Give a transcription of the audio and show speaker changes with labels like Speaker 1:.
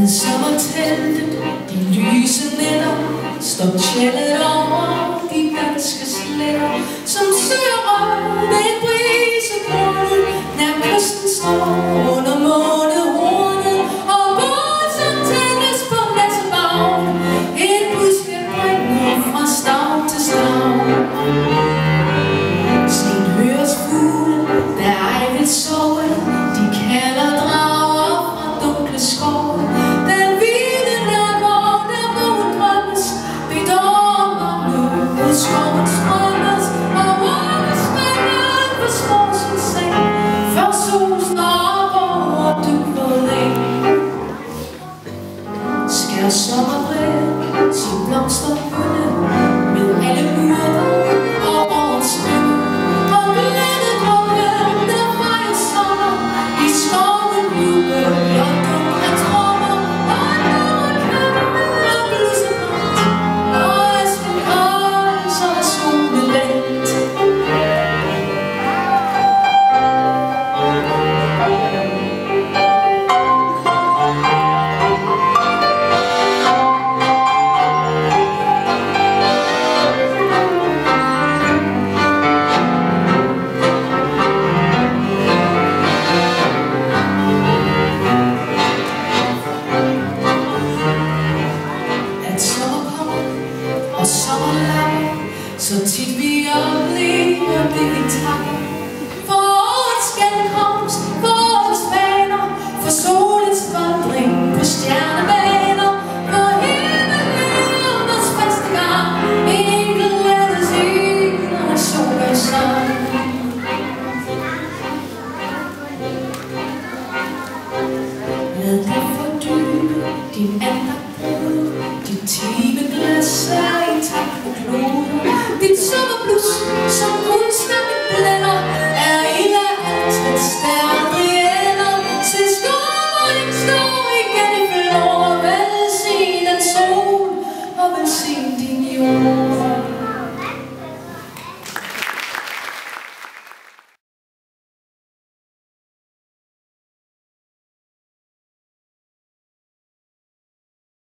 Speaker 1: Ved sommerteltet, de lyse nætter, står tjællet over de danske sletter, som søger røg med et brisegrund, nær kysten står under månehornet, og båden som tændes på næsebagn, et budskab bringer fra stavn til stavn. Sent høres fugle, der ej vil sove, de kalder drager fra dunkle skove. Den hvide nærmår, der mågen drømmes, bedårer løbet skoven strømmes, og vågen spænder på små sin seng, før solen står op over dybet eng. Skær sommerbrev sin blomsterbønne med alle urter og årets skønne, og glæde drømmen, der fejrer sommer i skoven jubel og dunkle trommer, og nordkøbben og blusebræt, og asken kold, så er solen længt. Så tit vi oplever det vi tager, for årets genkomst, for årets vaner, for solens vandring på stjernebaner, for himmelens faste gang, en glædes ild og en solens sang. Lad det fordybe din andagtbrud, dit timeglas er i takt på kloden, dit sommerblus som